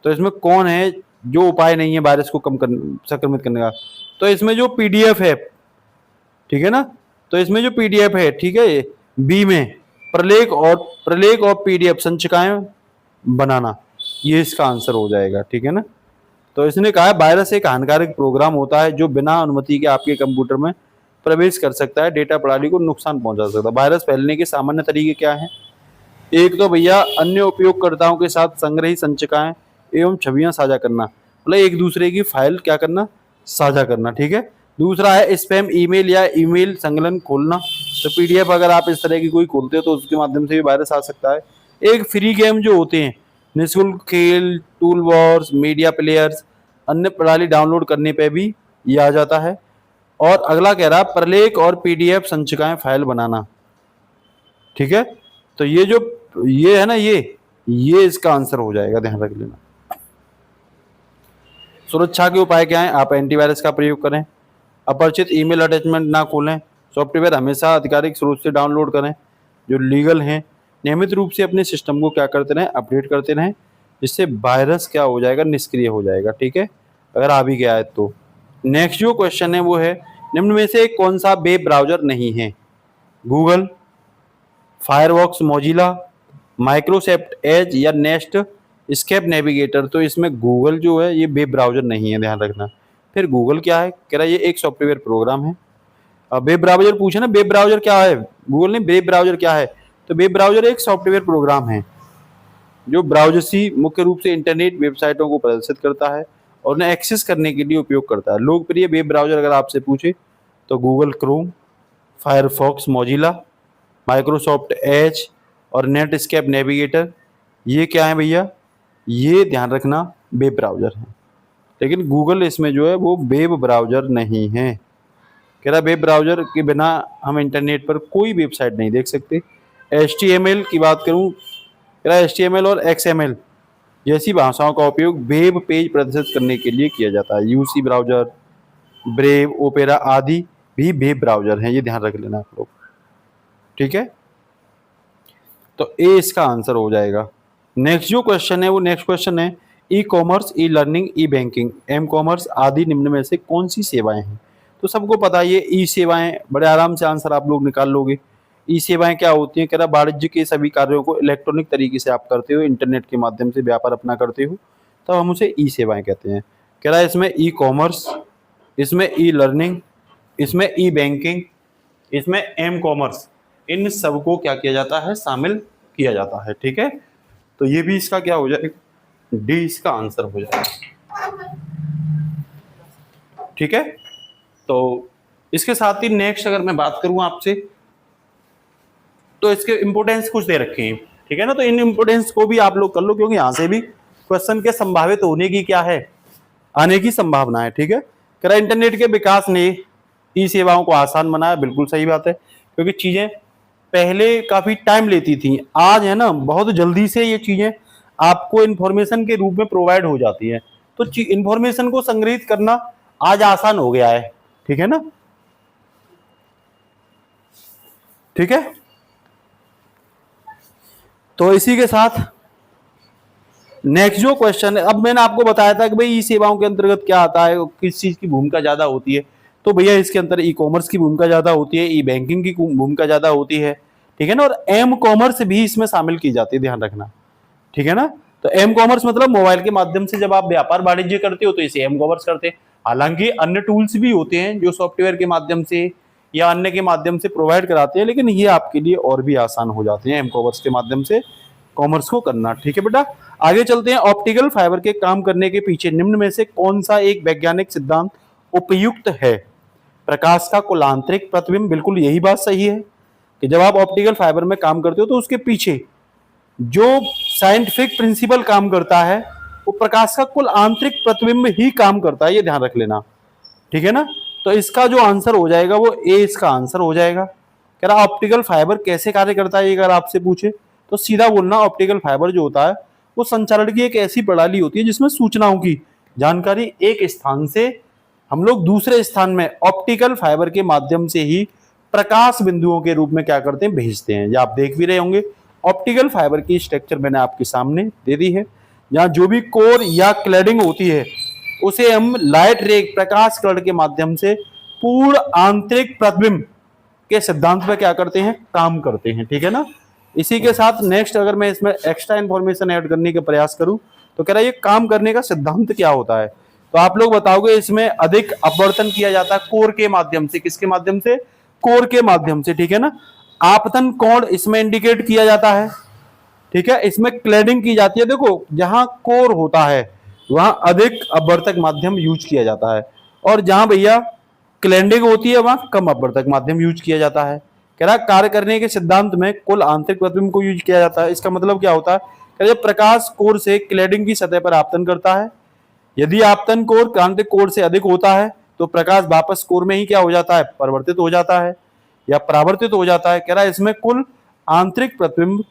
Speaker 1: तो इसमें कौन है जो उपाय नहीं है वायरस को संक्रमित करने का? तो इसमें जो पीडीएफ है, ठीक है ना, तो इसमें जो पीडीएफ है, ठीक है, बी में प्रलेख और पीडीएफ संचिकाएं बनाना, ये इसका आंसर हो जाएगा। ठीक है ना, तो इसने कहा है वायरस एक हानिकारक प्रोग्राम होता है जो बिना अनुमति के आपके कंप्यूटर में प्रवेश कर सकता है, डेटा प्रणाली को नुकसान पहुंचा सकता है। वायरस फैलने के सामान्य तरीके क्या हैं? एक तो भैया अन्य उपयोगकर्ताओं के साथ संग्रही संचिकाएं एवं छवियां साझा करना, मतलब एक दूसरे की फाइल क्या करना, साझा करना। ठीक है, दूसरा है स्पैम ईमेल या ईमेल संकलन खोलना, तो पीडीएफ अगर आप इस तरह की कोई खोलते हो तो उसके माध्यम से भी वायरस आ सकता है। एक फ्री गेम जो होते हैं, निःशुल्क खेल, टूल वॉर्स, मीडिया प्लेयर्स, अन्य प्रणाली डाउनलोड करने पे भी ये आ जाता है। और अगला कह रहा है प्रलेख और पीडीएफ संचिकाएं फाइल बनाना। ठीक है, तो ये है ना, ये इसका आंसर हो जाएगा, ध्यान रख लेना। सुरक्षा के उपाय क्या हैं? आप एंटीवायरस का प्रयोग करें, अपरिचित ईमेल अटैचमेंट ना खोलें, सॉफ्टवेयर हमेशा आधिकारिक स्रोत से डाउनलोड करें जो लीगल हैं, नियमित रूप से अपने सिस्टम को क्या करते रहें, अपडेट करते रहें, जिससे वायरस क्या हो जाएगा, निष्क्रिय हो जाएगा। ठीक है, अगर आ भी गया है तो। नेक्स्ट जो क्वेश्चन है वो है, निम्न में से कौन सा वेब ब्राउजर नहीं है? Google, Firefox, Mozilla, Microsoft Edge या नेस्ट स्केप नेविगेटर। तो इसमें गूगल जो है ये वेब ब्राउजर नहीं है, ध्यान रखना। फिर गूगल क्या है? कह रहा है ये एक सॉफ्टवेयर प्रोग्राम है। अब वेब ब्राउजर पूछे ना, वेब ब्राउजर क्या है, गूगल ने वेब ब्राउजर क्या है, तो वेब ब्राउजर एक सॉफ्टवेयर प्रोग्राम है जो ब्राउजर मुख्य रूप से इंटरनेट वेबसाइटों को प्रदर्शित करता है और उन्हें एक्सेस करने के लिए उपयोग करता है। लोकप्रिय वेब ब्राउजर अगर आपसे पूछे तो Google Chrome, Firefox, Mozilla, Microsoft Edge और नेटस्केप नेविगेटर, ये क्या है भैया, ये ध्यान रखना वेब ब्राउजर है। लेकिन गूगल इसमें जो है वो वेब ब्राउजर नहीं है। कह रहा वेब ब्राउजर के बिना हम इंटरनेट पर कोई वेबसाइट नहीं देख सकते। HTML की बात करूं, कह रहा HTML और XML जैसी भाषाओं का उपयोग वेब पेज प्रदर्शित करने के लिए किया जाता है। UC ब्राउजर, ब्रेव, ओपेरा आदि भी वेब ब्राउजर हैं, ये ध्यान रख लेना आप लोग। ठीक है, तो ए इसका आंसर हो जाएगा। नेक्स्ट जो क्वेश्चन है वो नेक्स्ट क्वेश्चन है, ई कॉमर्स, ई लर्निंग, ई बैंकिंग, एम कॉमर्स आदि निम्न में से कौन सी सेवाएं हैं? तो सबको पता है ये ई सेवाएं, बड़े आराम से आंसर आप लोग निकाल लोगे। ई सेवाएं क्या होती हैं? कह रहा वाणिज्य के सभी कार्यों को इलेक्ट्रॉनिक तरीके से आप करते हो, इंटरनेट के माध्यम से व्यापार अपना करते हो, तब हम उसे ई सेवाएं कहते हैं। कह रहा है इसमें ई कॉमर्स, इसमें ई लर्निंग, इसमें ई बैंकिंग, इसमें एम कॉमर्स, इन सबको क्या किया जाता है, शामिल किया जाता है। ठीक है, तो ये भी इसका क्या हो जाएगा, डी इसका आंसर हो जाएगा। ठीक है, तो इसके साथ ही नेक्स्ट अगर मैं बात करूं आपसे, तो इसके इंपोर्टेंस कुछ दे रखे हैं। ठीक है ना, तो इन इंपोर्टेंस को भी आप लोग कर लो, क्योंकि यहां से भी क्वेश्चन के संभावित होने की क्या है, आने की संभावना है। ठीक है, कह रहा इंटरनेट के विकास ने ई सेवाओं को आसान बनाया, बिल्कुल सही बात है, क्योंकि चीजें पहले काफी टाइम लेती थी, आज है ना बहुत जल्दी से ये चीजें आपको इंफॉर्मेशन के रूप में प्रोवाइड हो जाती है, तो इंफॉर्मेशन को संग्रहित करना आज आसान हो गया है। ठीक है ना, ठीक है, तो इसी के साथ नेक्स्ट जो क्वेश्चन है, अब मैंने आपको बताया था कि भाई ई सेवाओं के अंतर्गत क्या आता है, किस चीज की भूमिका ज्यादा होती है, तो भैया इसके अंदर ई कॉमर्स की भूमिका ज्यादा होती है, ई बैंकिंग की भूमिका ज्यादा होती है। ठीक है ना, और एम कॉमर्स भी इसमें शामिल की जाती है, ध्यान रखना। ठीक है ना, तो एम कॉमर्स मतलब मोबाइल के माध्यम से जब आप व्यापार वाणिज्य करते हो तो इसे एम कॉमर्स करते हैं। हालांकि अन्य टूल्स भी होते हैं जो सॉफ्टवेयर के माध्यम से या अन्य के माध्यम से प्रोवाइड कराते हैं, लेकिन ये आपके लिए और भी आसान हो जाते हैं एम कॉमर्स के माध्यम से कॉमर्स को करना। ठीक है बेटा, आगे चलते हैं। ऑप्टिकल फाइबर के काम करने के पीछे निम्न में से कौन सा एक वैज्ञानिक सिद्धांत उपयुक्त है? प्रकाश का कुलांतरिक प्रतिबिंब, बिल्कुल यही बात सही है कि जब आप ऑप्टिकल फाइबर में काम करते हो तो उसके पीछे जो साइंटिफिक प्रिंसिपल काम करता है वो प्रकाश का कुल आंतरिक प्रतिबिंब ही काम करता है, ये ध्यान रख लेना। ठीक है ना, तो इसका जो आंसर हो जाएगा वो ए इसका आंसर हो जाएगा। कह रहा ऑप्टिकल फाइबर कैसे कार्य करता है, अगर आपसे पूछे तो सीधा बोलना ऑप्टिकल फाइबर जो होता है वो संचारण की एक ऐसी प्रणाली होती है जिसमें सूचनाओं की जानकारी एक स्थान से हम लोग दूसरे स्थान में ऑप्टिकल फाइबर के माध्यम से ही प्रकाश बिंदुओं के रूप में क्या करते हैं, भेजते हैं। या आप देख भी रहे होंगे ऑप्टिकल फाइबर की स्ट्रक्चर मैंने आपके सामने दे दी है, जहां जो भी कोर या क्लैडिंग होती है उसे हम लाइट रे प्रकाश कण के माध्यम से पूर्ण आंतरिक प्रतिबिंब के सिद्धांत पे क्या करते हैं, काम करते हैं। ठीक है ना। इसी के साथ नेक्स्ट अगर मैं इसमें एक्स्ट्रा इंफॉर्मेशन ऐड करने के प्रयास करूं तो कह रहा है ये काम करने का सिद्धांत क्या होता है, तो आप लोग बताओगे इसमें अधिक अपवर्तन किया जाता है कोर के माध्यम से। किसके माध्यम से, कोर के माध्यम से। ठीक है ना। आपतन कोण इसमें इंडिकेट किया जाता है। ठीक है। इसमें क्लैडिंग की जाती है। देखो जहां कोर होता है वहां अधिक अपवर्तक माध्यम यूज किया जाता है, और जहां भैया क्लैडिंग होती है वहां कम अपवर्तक माध्यम यूज किया जाता है। कह रहा कार्य करने के सिद्धांत में कुल आंतरिक प्रतिबिंब को यूज किया जाता है। इसका मतलब क्या होता है, कह रहा प्रकाश कोर से क्लैडिंग की सतह पर आपतन करता है। यदि आपतन कोर क्रांतिक कोर से अधिक होता है तो प्रकाश वापस कोर में ही क्या हो जाता है, परिवर्तित हो जाता है या परावर्तित हो जाता है। कह रहा है इसमें कुल आंतरिक प्रतिबिंब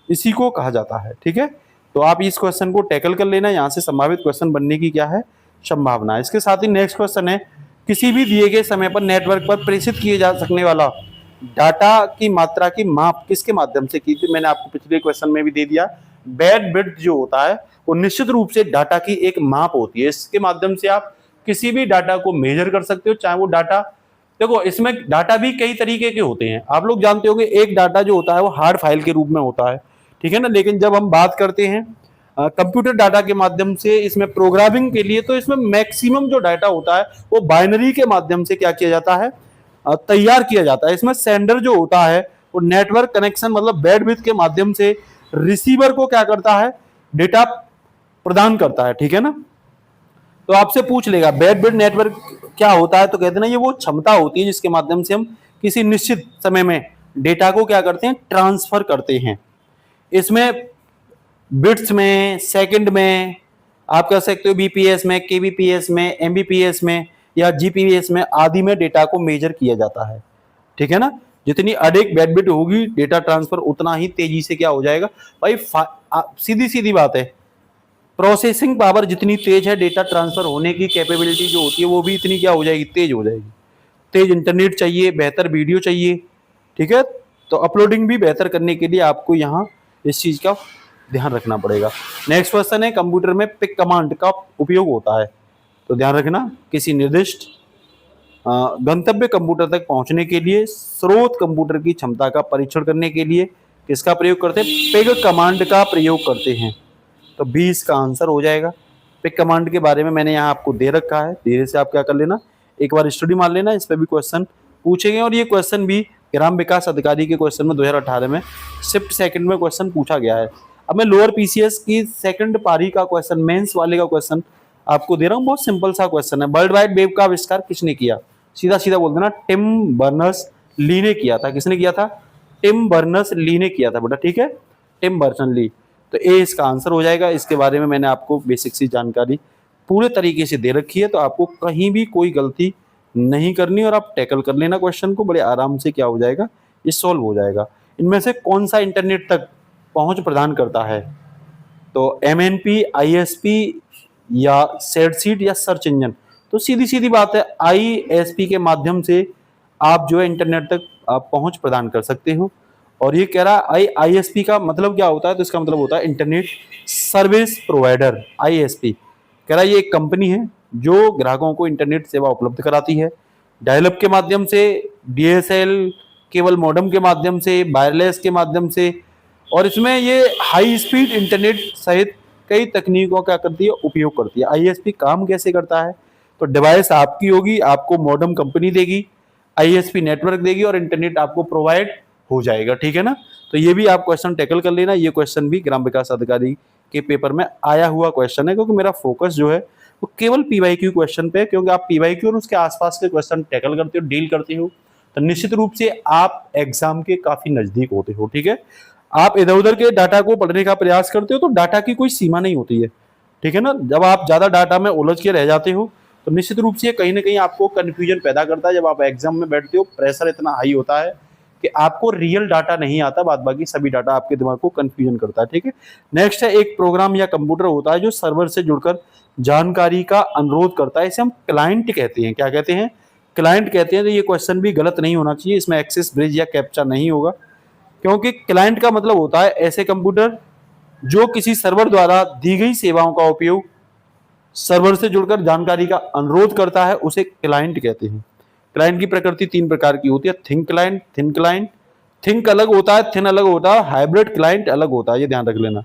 Speaker 1: इसी को कहा जाता है। ठीक है। तो आप इस क्वेश्चन को टैकल कर लेना, यहां से संभावित क्वेश्चन बनने की क्या है, संभावना है। इसके साथ ही नेक्स्ट क्वेश्चन है, किसी भी दिए गए समय पर नेटवर्क पर प्रेषित किए जा सकने वाला डाटा की मात्रा की माप किसके माध्यम से की थी। मैंने आपको पिछले क्वेश्चन में भी दे दिया। बैंडविड्थ जो होता है वो निश्चित रूप से डाटा की एक माप होती है। इसके माध्यम से आप किसी भी डाटा को मेजर कर सकते हो, चाहे वो डाटा, देखो इसमें डाटा भी कई तरीके के होते हैं। आप लोग जानते होंगे एक डाटा जो होता है वो हार्ड फाइल के रूप में होता है। ठीक है ना। लेकिन जब हम बात करते हैं कंप्यूटर डाटा के माध्यम से इसमें प्रोग्रामिंग के लिए, तो इसमें मैक्सिमम जो डाटा होता है वो बाइनरी के माध्यम से क्या किया जाता है, तैयार किया जाता है। इसमें सेंडर जो होता है वो नेटवर्क कनेक्शन मतलब बैंडविड्थ के माध्यम से रिसीवर को क्या करता है, डेटा प्रदान करता है। ठीक है ना। तो आपसे पूछ लेगा बैंडविड्थ नेटवर्क क्या होता है, तो कहते हैं ना ये वो क्षमता होती है जिसके माध्यम से हम किसी निश्चित समय में डेटा को क्या करते हैं, ट्रांसफर करते हैं। इसमें बिट्स में, सेकंड में, आप कह सकते हो बीपीएस में, केबीपीएस में, एमबीपीएस में या जीपीएस में आदि में डेटा को मेजर किया जाता है। ठीक है ना। जितनी अधिक बैंडविड्थ होगी डेटा ट्रांसफर उतना ही तेजी से क्या हो जाएगा भाई। सीधी सीधी बात है, प्रोसेसिंग पावर जितनी तेज है डेटा ट्रांसफर होने की कैपेबिलिटी जो होती है वो भी इतनी क्या हो जाएगी, तेज हो जाएगी। तेज इंटरनेट चाहिए, बेहतर वीडियो चाहिए। ठीक है। तो अपलोडिंग भी बेहतर करने के लिए आपको यहाँ इस चीज का ध्यान रखना पड़ेगा। नेक्स्ट क्वेश्चन है, कंप्यूटर में पिक कमांड का उपयोग होता है, तो ध्यान रखना किसी निर्दिष्ट गंतव्य कंप्यूटर तक पहुंचने के लिए स्रोत कंप्यूटर की क्षमता का परीक्षण करने के लिए किसका प्रयोग करते हैं, पिग कमांड का प्रयोग करते हैं। तो 20 का आंसर हो जाएगा। पिग कमांड के बारे में मैंने यहाँ आपको दे रखा है, धीरे से आप क्या कर लेना, एक बार स्टडी मार लेना, इस पर भी क्वेश्चन पूछे गए। और ये क्वेश्चन भी ग्राम विकास अधिकारी के क्वेश्चन में 2018 में शिफ्ट सेकंड में क्वेश्चन पूछा गया है। अब मैं लोअर पीसीएस की सेकंड पारी का क्वेश्चन, मेंस वाले का क्वेश्चन आपको दे रहा हूँ। बहुत सिंपल सा क्वेश्चन है, वर्ल्ड वाइड वेब का आविष्कार किसने किया, सीधा सीधा बोल देना, टिम बर्नर्स ली ने किया था। किसने किया था, टिम बर्नर्स ली ने किया था बेटा। ठीक है, टिम बर्नर्स ली। तो ए इसका आंसर हो जाएगा। इसके बारे में मैंने आपको बेसिक सी जानकारी पूरे तरीके से दे रखी है, तो आपको कहीं भी कोई गलती नहीं करनी और आप टैकल कर लेना क्वेश्चन को, बड़े आराम से क्या हो जाएगा, ये सॉल्व हो जाएगा। इनमें से कौन सा इंटरनेट तक पहुंच प्रदान करता है, तो एमएनपी, आईएसपी या सेडसीट या सर्च इंजन। तो सीधी सीधी बात है, आईएसपी के माध्यम से आप जो है इंटरनेट तक आप पहुंच प्रदान कर सकते हो। और ये कह रहा है आईएसपी का मतलब क्या होता है, तो इसका मतलब होता है इंटरनेट सर्विस प्रोवाइडर। आईएसपी कह रहा है ये एक कंपनी है जो ग्राहकों को इंटरनेट सेवा उपलब्ध कराती है, डायलअप के माध्यम से, डीएसएल केबल मॉडेम के माध्यम से, वायरलेस के माध्यम से। और इसमें ये हाई स्पीड इंटरनेट सहित कई तकनीकों का करती है, उपयोग करती है। आईएसपी काम कैसे करता है, तो डिवाइस आपकी होगी, आपको मॉडेम कंपनी देगी, आईएसपी नेटवर्क देगी और इंटरनेट आपको प्रोवाइड हो जाएगा। ठीक है ना। तो ये भी आप क्वेश्चन टैकल कर लेना। ये क्वेश्चन भी ग्राम विकास अधिकारी के पेपर में आया हुआ क्वेश्चन है, क्योंकि मेरा फोकस जो है वो केवल पीवाईक्यू क्वेश्चन पे है। क्योंकि आप पीवाईक्यू और उसके आसपास के क्वेश्चन टैकल करते हो, डील करते हो, तो निश्चित रूप से आप एग्जाम के काफी नजदीक होते हो। ठीक है। आप इधर उधर के डाटा को पढ़ने का प्रयास करते हो तो डाटा की कोई सीमा नहीं होती है। ठीक है ना। जब आप ज्यादा डाटा में उलझ के रह जाते हो तो निश्चित रूप से ये कहीं ना कहीं आपको कंफ्यूजन पैदा करता है। जब आप एग्जाम में बैठते हो प्रेशर इतना हाई होता है कि आपको रियल डाटा नहीं आता, बाद बाकी सभी डाटा आपके दिमाग को कंफ्यूजन करता है। ठीक है, नेक्स्ट है एक प्रोग्राम या कंप्यूटर होता है जो सर्वर से जुड़कर जानकारी का अनुरोध करता है, इसे हम क्लाइंट कहते हैं। क्या कहते हैं? क्लाइंट कहते हैं। तो ये क्वेश्चन भी गलत नहीं होना चाहिए, इसमें एक्सेस ब्रिज या कैप्चा नहीं होगा, क्योंकि क्लाइंट का मतलब होता है ऐसे कंप्यूटर जो किसी सर्वर द्वारा दी गई सेवाओं का उपयोग सर्वर से जुड़कर जानकारी का अनुरोध करता है, उसे क्लाइंट कहते हैं। क्लाइंट की प्रकृति तीन प्रकार की होती है, think client, thin client. Think अलग होता है, थिन अलग होता है, हाइब्रिड क्लाइंट अलग होता है, ये ध्यान रख लेना।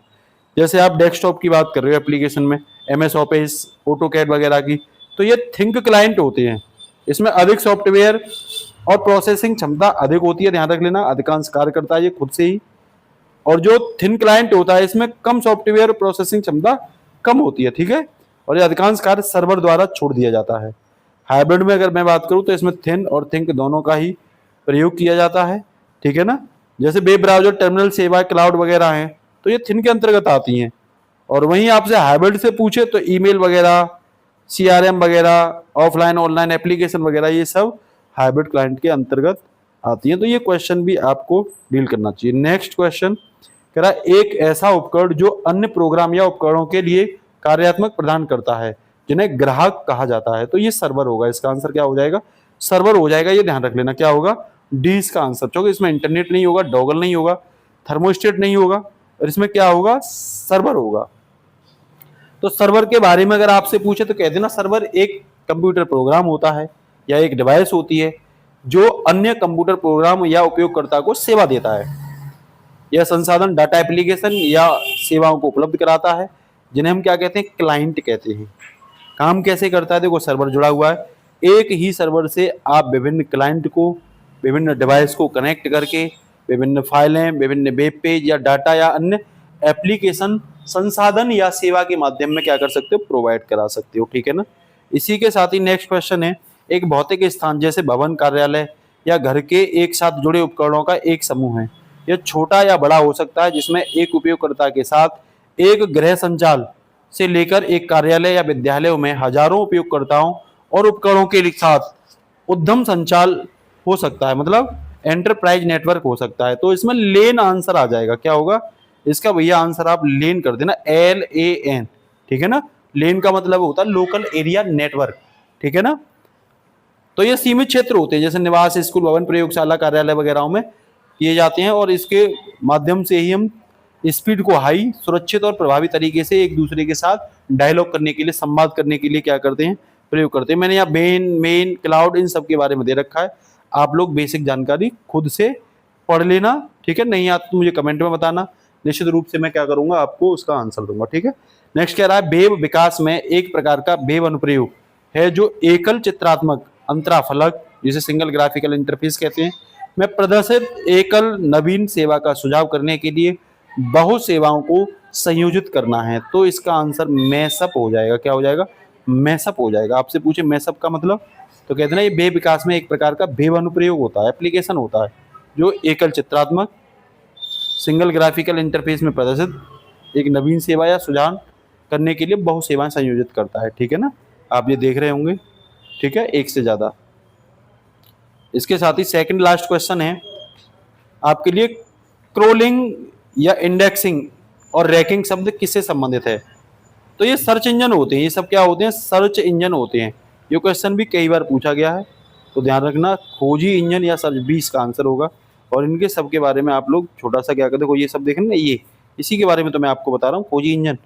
Speaker 1: जैसे आप डेस्कटॉप की बात कर रहे हो एप्लीकेशन में, एमएस ऑफिस, ऑटोकैड वगैरह की, तो ये थिंक क्लाइंट होते हैं। इसमें अधिक सॉफ्टवेयर और प्रोसेसिंग क्षमता अधिक होती है, ध्यान रख लेना, अधिकांश कार्य करता है ये खुद से ही। और जो थिन क्लाइंट होता है इसमें कम सॉफ्टवेयर और प्रोसेसिंग क्षमता कम होती है। ठीक है, और ये अधिकांश कार्य सर्वर द्वारा छोड़ दिया जाता है। हाइब्रिड में अगर मैं बात करूं तो इसमें थिन और थिंक दोनों का ही प्रयोग किया जाता है। ठीक है ना, जैसे वेब ब्राउजर, टर्मिनल सेवाएं, क्लाउड वगैरह हैं, तो ये थिन के अंतर्गत आती हैं। और वहीं आपसे हाइब्रिड से पूछे तो ईमेल वगैरह, सीआरएम वगैरह, ऑफलाइन ऑनलाइन एप्लीकेशन वगैरह, ये सब हाइब्रिड क्लाइंट के अंतर्गत आती हैं। तो ये क्वेश्चन भी आपको डील करना चाहिए। नेक्स्ट क्वेश्चन कह रहा है एक ऐसा उपकरण जो अन्य प्रोग्राम या उपकरणों के लिए कार्यात्मक प्रदान करता है जिन्हें ग्राहक कहा जाता है। तो ये सर्वर होगा, इसका आंसर क्या हो जाएगा? सर्वर हो जाएगा, ये ध्यान रख लेना। क्या होगा? डी इसका आंसर, क्योंकि इसमें इंटरनेट नहीं होगा, डोगल नहीं होगा, थर्मोस्टेट नहीं होगा, और इसमें क्या होगा? सर्वर होगा। तो सर्वर के बारे में अगर आपसे पूछे तो कह देना सर्वर एक कंप्यूटर प्रोग्राम होता है या एक डिवाइस होती है जो अन्य कंप्यूटर प्रोग्राम या उपयोगकर्ता को सेवा देता है। यह संसाधन, डाटा, एप्लीकेशन या सेवाओं को उपलब्ध कराता है, जिन्हें हम क्या कहते हैं? क्लाइंट कहते हैं। काम कैसे करता है? देखो, सर्वर जुड़ा हुआ है, एक ही सर्वर से आप विभिन्न क्लाइंट को, विभिन्न डिवाइस को कनेक्ट करके विभिन्न फाइलें, विभिन्न वेब पेज या डाटा या अन्य एप्लीकेशन, संसाधन या सेवा के माध्यम में क्या कर सकते हो? प्रोवाइड करा सकते हो। ठीक है ना। इसी के साथ ही नेक्स्ट क्वेश्चन है एक भौतिक स्थान जैसे भवन, कार्यालय या घर के एक साथ जुड़े उपकरणों का एक समूह है। यह छोटा या बड़ा हो सकता है, जिसमें एक उपयोगकर्ता के साथ एक गृह संचाल से लेकर एक कार्यालय या विद्यालयों में हजारों उपयोगकर्ताओं और उपकरणों के साथ उद्यम संचाल हो सकता है, मतलब एंटरप्राइज नेटवर्क हो सकता है। तो इसमें लेन आंसर आ जाएगा। क्या होगा इसका भैया? आंसर आप लेन कर देना, LAN। ठीक है ना, लेन का मतलब होता है लोकल एरिया नेटवर्क। ठीक है ना। तो ये सीमित क्षेत्र होते हैं, जैसे निवास, स्कूल, भवन, प्रयोगशाला, कार्यालय वगैरह में किए जाते हैं, और इसके माध्यम से ही हम स्पीड को हाई, सुरक्षित और प्रभावी तरीके से एक दूसरे के साथ डायलॉग करने के लिए, संवाद करने के लिए क्या करते हैं? प्रयोग करते हैं। मैंने यहाँ मेन, क्लाउड, इन सब के बारे में दे रखा है, आप लोग बेसिक जानकारी खुद से पढ़ लेना। ठीक है, नहीं आता तो मुझे कमेंट में बताना, निश्चित रूप से मैं क्या करूंगा? आपको उसका आंसर दूंगा। ठीक है। नेक्स्ट कह रहा है वेब विकास में एक प्रकार का वेब अनुप्रयोग है जो एकल चित्रात्मक अंतराफलक, जिसे सिंगल ग्राफिकल इंटरफेस कहते हैं, में प्रदर्शित एकल नवीन सेवा का सुझाव करने के लिए बहुत सेवाओं को संयोजित करना है। तो इसका आंसर मैसअप हो जाएगा। क्या हो जाएगा? मैसअप हो जाएगा। आपसे पूछे मैसअप का मतलब, तो कहते हैं ये वेब विकास में एक प्रकार का वेब अनुप्रयोग होता है, एप्लीकेशन होता है जो एकल चित्रात्मक सिंगल ग्राफिकल इंटरफेस में प्रदर्शित एक नवीन सेवा या सुझाव करने के लिए बहुत सेवाएं संयोजित करता है। ठीक है ना, आप ये देख रहे होंगे। ठीक है, एक से ज्यादा। इसके साथ ही सेकंड लास्ट क्वेश्चन है आपके लिए, क्रोलिंग या इंडेक्सिंग और रैंकिंग शब्द किससे संबंधित है? तो ये सर्च इंजन होते हैं, ये सब क्या होते हैं? सर्च इंजन होते हैं। ये क्वेश्चन भी कई बार पूछा गया है, तो ध्यान रखना, खोजी इंजन या सर्च 20 का आंसर होगा। और इनके सब के बारे में आप लोग छोटा सा क्या करते हो, ये सब देखें ना, ये इसी के बारे में तो मैं आपको बता रहा हूँ, खोजी इंजन।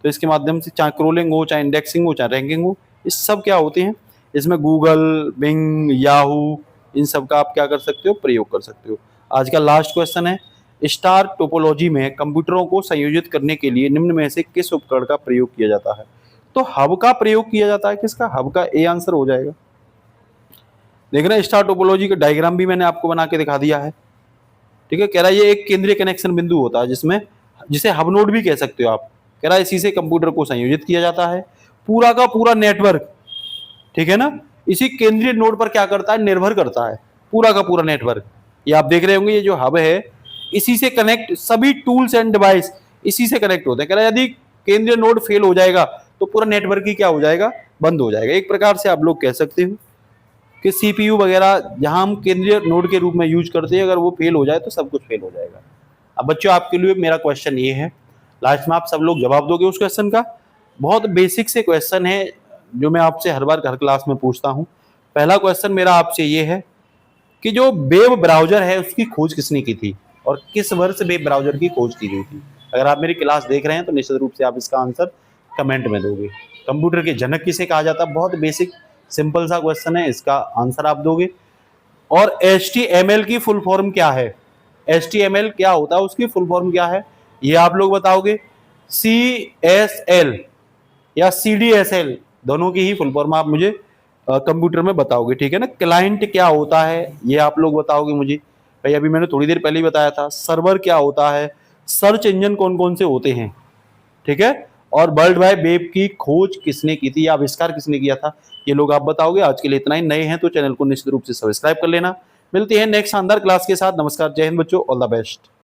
Speaker 1: तो इसके माध्यम से चाहे क्रोलिंग हो, चाहे इंडेक्सिंग हो, चाहे रैंकिंग हो, इस सब क्या होते हैं? इसमें गूगल, बिंग, याहू, इन सब का आप क्या कर सकते हो? प्रयोग कर सकते हो। आज का लास्ट क्वेश्चन है, स्टार टोपोलॉजी में कंप्यूटरों को संयोजित करने के लिए निम्न में से किस उपकरण का प्रयोग किया जाता है? तो हब का प्रयोग किया जाता है। किसका? हब का। ए आंसर हो जाएगा। देख रहे हैं, स्टार टोपोलॉजी का डायग्राम भी मैंने आपको बना के दिखा दिया है। ठीक है, कह रहा है ये एक केंद्रीय कनेक्शन बिंदु होता है, जिसमें जिसे हब नोड भी कह सकते हो आप। कह रहा है इसी से कंप्यूटर को संयोजित किया जाता है। पूरा का पूरा नेटवर्क, ठीक है ना, इसी केंद्रीय नोड पर क्या करता है? निर्भर करता है। पूरा का पूरा नेटवर्क, ये आप देख रहे होंगे, ये जो हब है इसी से कनेक्ट, सभी टूल्स एंड डिवाइस इसी से कनेक्ट होते हैं। कह रहा है यदि केंद्रीय नोड फेल हो जाएगा तो पूरा नेटवर्क ही क्या हो जाएगा, बंद हो जाएगा। एक प्रकार से आप लोग कह सकते हो कि सीपीयू वगैरह जहां हम केंद्रीय नोड के रूप में यूज करते हैं, अगर वो फेल हो जाए तो सब कुछ फेल हो जाएगा। अब बच्चों आपके लिए मेरा क्वेश्चन ये है, लास्ट में आप सब लोग जवाब दोगे उस क्वेश्चन का। बहुत बेसिक से क्वेश्चन है जो मैं आपसे हर बार हर क्लास में पूछता हूँ। पहला क्वेश्चन मेरा आपसे ये है कि जो वेब ब्राउजर है उसकी खोज किसने की थी और किस वर्ष वेब ब्राउजर की खोज की गई थी। अगर आप मेरी क्लास देख रहे हैं तो निश्चित रूप से आप इसका आंसर कमेंट में दोगे। कंप्यूटर के जनक किसे कहा जाता है, बहुत बेसिक सिंपल सा क्वेश्चन है, इसका आंसर आप दोगे। और HTML की फुल फॉर्म क्या है, HTML क्या होता है, उसकी फुल फॉर्म क्या है, ये आप लोग बताओगे। CSL या CDSL दोनों की ही फुल फॉर्म आप मुझे कंप्यूटर में बताओगे, ठीक है ना। क्लाइंट क्या होता है ये आप लोग बताओगे मुझे, भाई अभी मैंने थोड़ी देर पहले ही बताया था। सर्वर क्या होता है, सर्च इंजन कौन कौन से होते हैं, ठीक है। और वर्ल्ड वाइड वेब की खोज किसने की थी या आविष्कार किसने किया था, ये लोग आप बताओगे। आज के लिए इतना ही। नए हैं तो चैनल को निश्चित रूप से सब्सक्राइब कर लेना। मिलते हैं नेक्स्ट शानदार क्लास के साथ। नमस्कार, जय हिंद बच्चों, ऑल द बेस्ट।